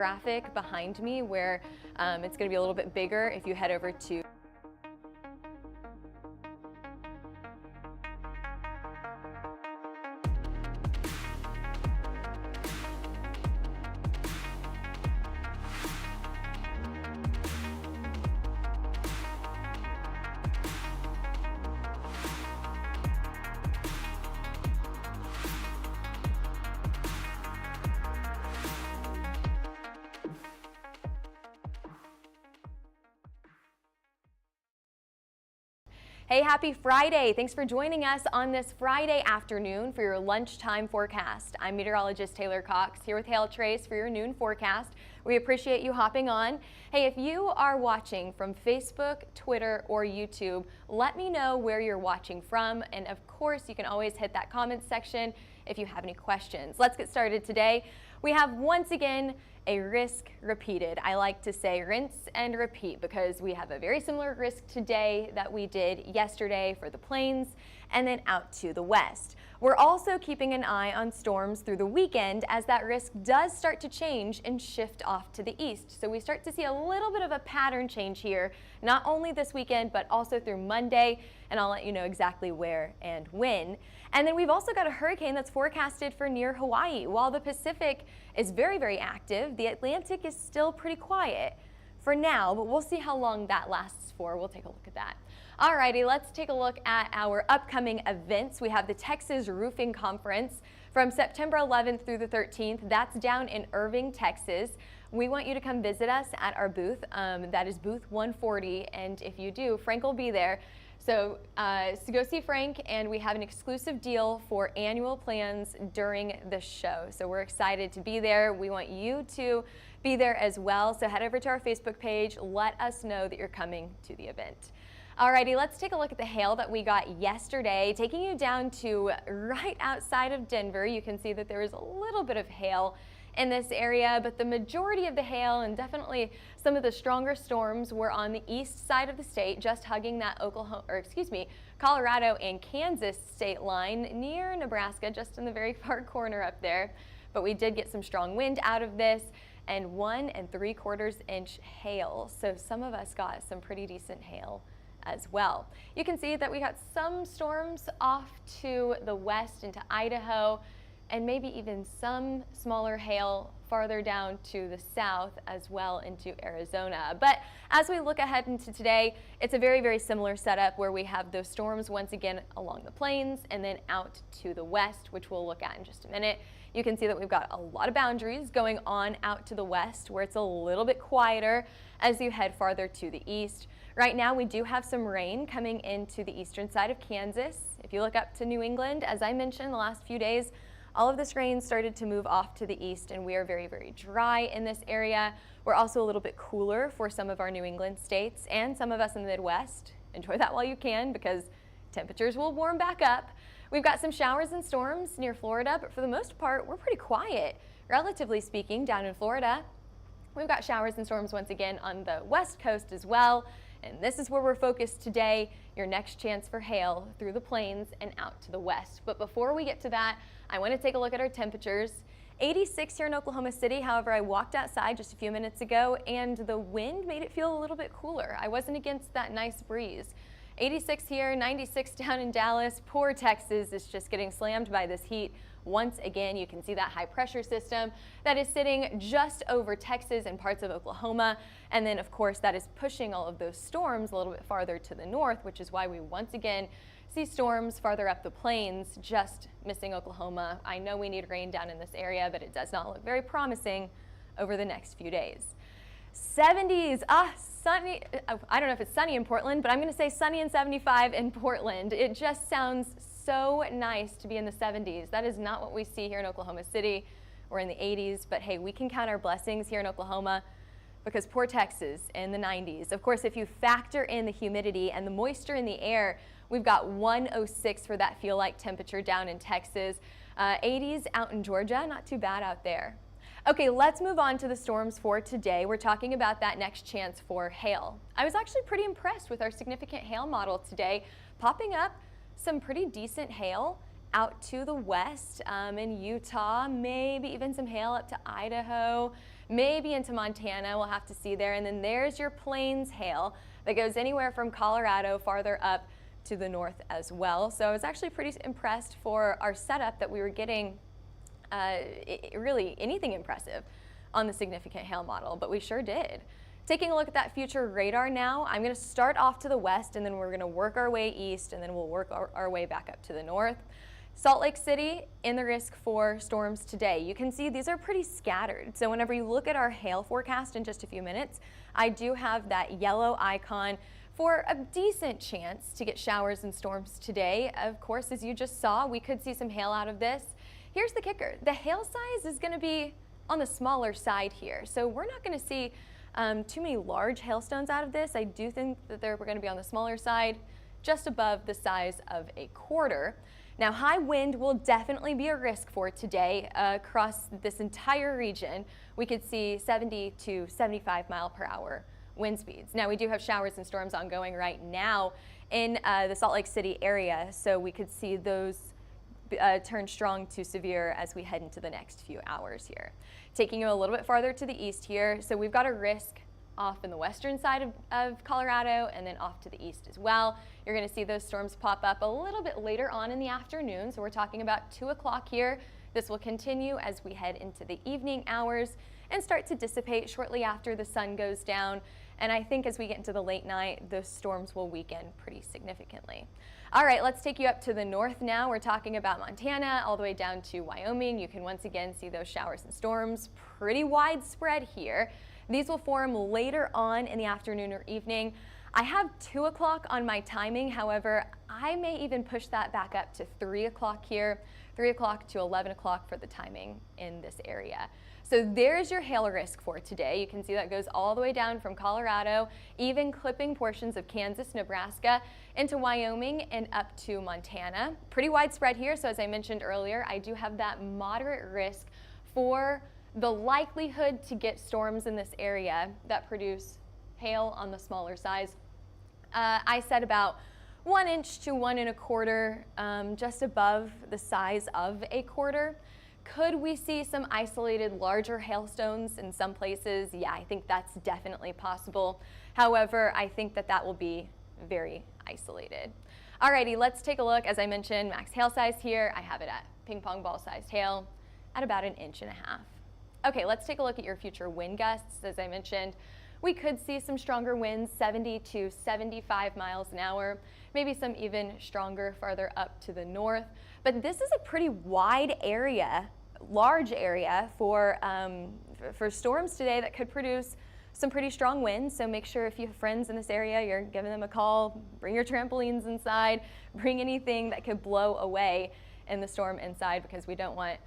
graphic behind me where it's going to be a little bit bigger if you head over to Hey, happy Friday. Thanks for joining us on this Friday afternoon for your lunchtime forecast. I'm meteorologist Taylor Cox here with Hail Trace for your noon forecast. We appreciate you hopping on. Hey, if you are watching from Facebook, Twitter, or YouTube, let me know where you're watching from. And of course, you can always hit that comment section if you have any questions. Let's get started today. We have once again a risk repeated. I like to say rinse and repeat because we have a very similar risk today that we did yesterday for the plains and then out to the west. We're also keeping an eye on storms through the weekend as that risk does start to change and shift off to the east. So we start to see a little bit of a pattern change here, not only this weekend, but also through Monday, and I'll let you know exactly where and when. And then we've also got a hurricane that's forecasted for near Hawaii. While the Pacific is very, very active, the Atlantic is still pretty quiet for now, but we'll see how long that lasts for. We'll take a look at that. Alrighty, let's take a look at our upcoming events. We have the Texas Roofing Conference from September 11th through the 13th. That's down in Irving, Texas. We want you to come visit us at our booth. That is booth 140, and if you do, Frank will be there. So go see Frank, and we have an exclusive deal for annual plans during the show. So we're excited to be there. We want you to be there as well. So head over to our Facebook page. Let us know that you're coming to the event. Alrighty, let's take a look at the hail that we got yesterday. Taking you down to right outside of Denver, you can see that there is a little bit of hail in this area, but the majority of the hail and definitely some of the stronger storms were on the east side of the state, just hugging that Colorado and Kansas state line near Nebraska, just in the very far corner up there. But we did get some strong wind out of this and 1 3/4 inch hail. So some of us got some pretty decent hail as well. You can see that we got some storms off to the west into Idaho, and maybe even some smaller hail farther down to the south as well into Arizona. But as we look ahead into today, it's a very, very similar setup where we have those storms once again along the plains and then out to the west, which we'll look at in just a minute. You can see that we've got a lot of boundaries going on out to the west where it's a little bit quieter as you head farther to the east. Right now we do have some rain coming into the eastern side of Kansas. If you look up to New England, as I mentioned the last few days, all of this rain started to move off to the east, and we are very, very dry in this area. We're also a little bit cooler for some of our New England states and some of us in the Midwest. Enjoy that while you can because temperatures will warm back up. We've got some showers and storms near Florida, but for the most part, we're pretty quiet, relatively speaking, down in Florida. We've got showers and storms once again on the west coast as well. And this is where we're focused today, your next chance for hail through the plains and out to the west. But before we get to that, I want to take a look at our temperatures. 86 here in Oklahoma City. However, I walked outside just a few minutes ago and the wind made it feel a little bit cooler. I wasn't against that nice breeze. 86 here, 96 down in Dallas. Poor Texas is just getting slammed by this heat. Once again, you can see that high pressure system that is sitting just over Texas and parts of Oklahoma. And then, of course, that is pushing all of those storms a little bit farther to the north, which is why we once again see storms farther up the plains, just missing Oklahoma. I know we need rain down in this area, but it does not look very promising over the next few days. 70s, sunny. I don't know if it's sunny in Portland, but I'm going to say sunny and 75 in Portland. It just sounds so nice to be in the 70s. That is not what we see here in Oklahoma City. We're in the 80s, but hey, we can count our blessings here in Oklahoma because poor Texas in the 90s. Of course, if you factor in the humidity and the moisture in the air, we've got 106 for that feel-like temperature down in Texas. 80s out in Georgia, not too bad out there. Okay, let's move on to the storms for today. We're talking about that next chance for hail. I was actually pretty impressed with our significant hail model today, popping up some pretty decent hail out to the west in Utah, maybe even some hail up to Idaho, maybe into Montana. We'll have to see there. And then there's your plains hail that goes anywhere from Colorado farther up to the north as well. So I was actually pretty impressed for our setup that we were getting really anything impressive on the significant hail model, but we sure did. Taking a look at that future radar now, I'm going to start off to the west and then we're going to work our way east and then we'll work our way back up to the north. Salt Lake City in the risk for storms today. You can see these are pretty scattered. So whenever you look at our hail forecast in just a few minutes, I do have that yellow icon for a decent chance to get showers and storms today. Of course, as you just saw, we could see some hail out of this. Here's the kicker. The hail size is going to be on the smaller side here. So we're not going to see too many large hailstones out of this. I do think that we're going to be on the smaller side, just above the size of a quarter. Now, high wind will definitely be a risk for today across this entire region. We could see 70 to 75 mile per hour wind speeds. Now, we do have showers and storms ongoing right now in the Salt Lake City area, so we could see those turn strong to severe as we head into the next few hours here. Taking you a little bit farther to the east here, so we've got a risk off in the western side of Colorado and then off to the east as well. You're going to see those storms pop up a little bit later on in the afternoon, so we're talking about 2 o'clock here. This will continue as we head into the evening hours and start to dissipate shortly after the sun goes down. And I think as we get into the late night, those storms will weaken pretty significantly. All right, let's take you up to the north now. We're talking about Montana all the way down to Wyoming. You can once again see those showers and storms pretty widespread here. These will form later on in the afternoon or evening. I have 2 o'clock on my timing. However, I may even push that back up to 3 o'clock here, 3 o'clock to 11 o'clock for the timing in this area. So there's your hail risk for today. You can see that goes all the way down from Colorado, even clipping portions of Kansas, Nebraska, into Wyoming and up to Montana. Pretty widespread here. So as I mentioned earlier, I do have that moderate risk for the likelihood to get storms in this area that produce hail on the smaller size. I said about 1 inch to 1 1/4, just above the size of a quarter. Could we see some isolated larger hailstones in some places? Yeah, I think that's definitely possible. However, I think that will be very isolated. Alrighty, let's take a look. As I mentioned, max hail size here. I have it at ping pong ball sized hail at about 1.5 inches. Okay, let's take a look at your future wind gusts. As I mentioned, we could see some stronger winds, 70 to 75 miles an hour, maybe some even stronger farther up to the north. But this is a pretty wide area, large area for storms today that could produce some pretty strong winds. So make sure if you have friends in this area, you're giving them a call, bring your trampolines inside, bring anything that could blow away in the storm inside, because we don't want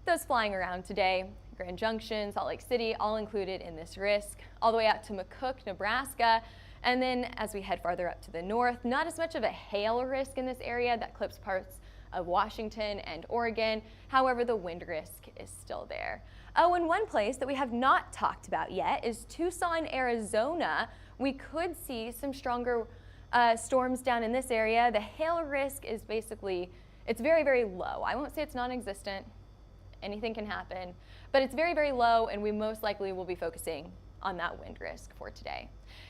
those flying around today. Grand Junction, Salt Lake City, all included in this risk, all the way out to McCook, Nebraska. And then as we head farther up to the north, not as much of a hail risk in this area that clips parts of Washington and Oregon. However, the wind risk is still there. Oh, and one place that we have not talked about yet is Tucson, Arizona. We could see some stronger storms down in this area. The hail risk is basically, it's very, very low. I won't say it's non-existent. Anything can happen, but it's very, very low, and we most likely will be focusing on that wind risk for today.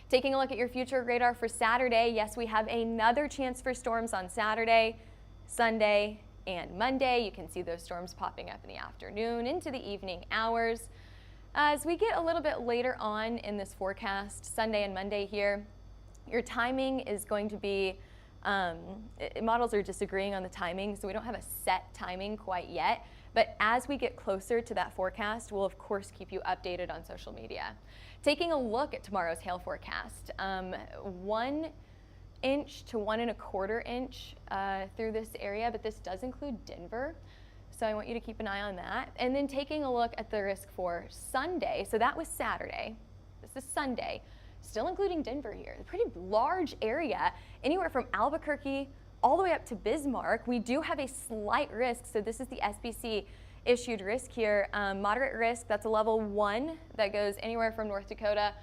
Taking a look at your future radar for Saturday, yes, we have another chance for storms on Saturday, Sunday, and Monday. You can see those storms popping up in the afternoon into the evening hours. As we get a little bit later on in this forecast, Sunday and Monday here, your timing is going to be, models are disagreeing on the timing, so we don't have a set timing quite yet. But as we get closer to that forecast, we'll of course keep you updated on social media. Taking a look at tomorrow's hail forecast, 1 inch to 1 1/4 inch through this area, but this does include Denver. So I want you to keep an eye on that. And then taking a look at the risk for Sunday. So that was Saturday. This is Sunday, still including Denver here. A pretty large area, anywhere from Albuquerque all the way up to Bismarck. We do have a slight risk. So this is the SPC issued risk here. Moderate risk, that's a level 1 that goes anywhere from North Dakota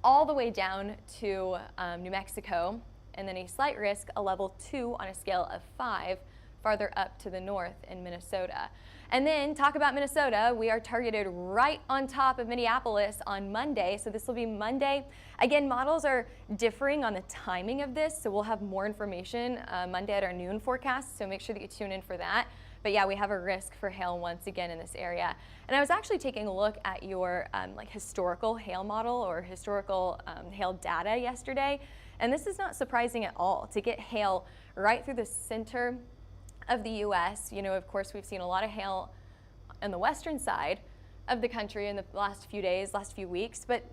all the way down to New Mexico. And then a slight risk, a level 2 on a scale of 5 farther up to the north in Minnesota. And then talk about Minnesota, we are targeted right on top of Minneapolis on Monday. So this will be Monday. Again, models are differing on the timing of this, so we'll have more information Monday at our noon forecast, so make sure that you tune in for that. But yeah, we have a risk for hail once again in this area. And I was actually taking a look at your like historical hail model or historical hail data yesterday, and this is not surprising at all to get hail right through the center of the U.S. You know, of course, we've seen a lot of hail on the western side of the country in the last few days, last few weeks, but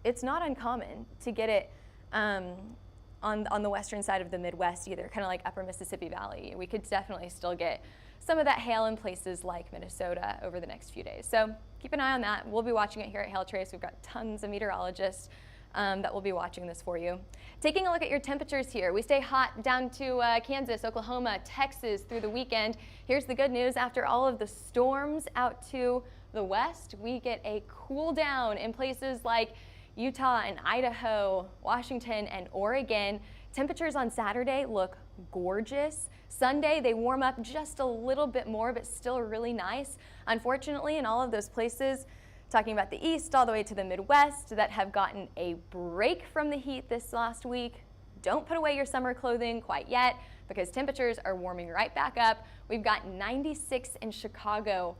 it's not uncommon to get it on the western side of the Midwest either, kind of like upper Mississippi Valley. We could definitely still get some of that hail in places like Minnesota over the next few days. So keep an eye on that. We'll be watching it here at Hail Trace. We've got tons of meteorologists that will be watching this for you. Taking a look at your temperatures here, we stay hot down to Kansas, Oklahoma, Texas through the weekend. Here's the good news. After all of the storms out to the west, we get a cool down in places like Utah and Idaho, Washington and Oregon. Temperatures on Saturday look gorgeous. Sunday, they warm up just a little bit more, but still really nice. Unfortunately, in all of those places, talking about the east all the way to the Midwest that have gotten a break from the heat this last week, don't put away your summer clothing quite yet because temperatures are warming right back up. We've got 96 in Chicago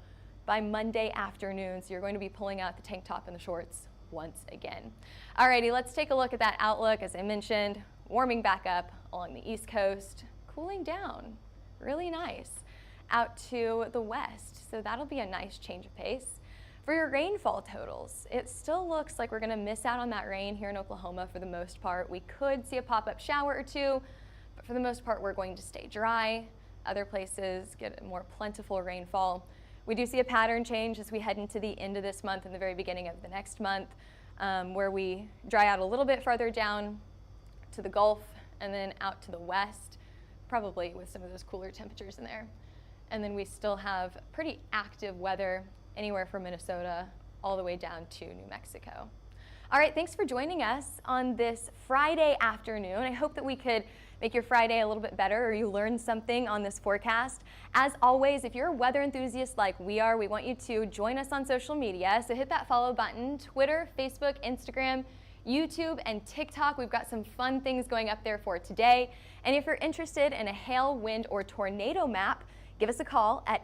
by Monday afternoon, so you're going to be pulling out the tank top and the shorts once again. Alrighty, let's take a look at that outlook. As I mentioned, warming back up along the East Coast, cooling down, really nice out to the west. So that'll be a nice change of pace. For your rainfall totals, it still looks like we're going to miss out on that rain here in Oklahoma for the most part. We could see a pop-up shower or two, but for the most part, we're going to stay dry. Other places get a more plentiful rainfall. We do see a pattern change as we head into the end of this month and the very beginning of the next month, where we dry out a little bit farther down to the Gulf and then out to the west, probably with some of those cooler temperatures in there. And then we still have pretty active weather anywhere from Minnesota all the way down to New Mexico. All right, thanks for joining us on this Friday afternoon. I hope that we could make your Friday a little bit better or you learned something on this forecast. As always, if you're a weather enthusiast like we are, we want you to join us on social media. So hit that follow button, Twitter, Facebook, Instagram, YouTube, and TikTok. We've got some fun things going up there for today. And if you're interested in a hail, wind, or tornado map, give us a call at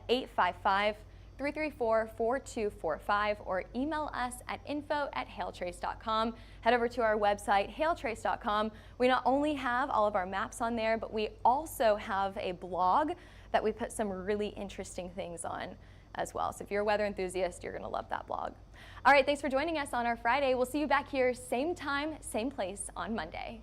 855-334-4245 or email us at info@hailtrace.com. Head over to our website, hailtrace.com. We not only have all of our maps on there, but we also have a blog that we put some really interesting things on as well. So if you're a weather enthusiast, you're going to love that blog. All right, thanks for joining us on our Friday. We'll see you back here same time, same place on Monday.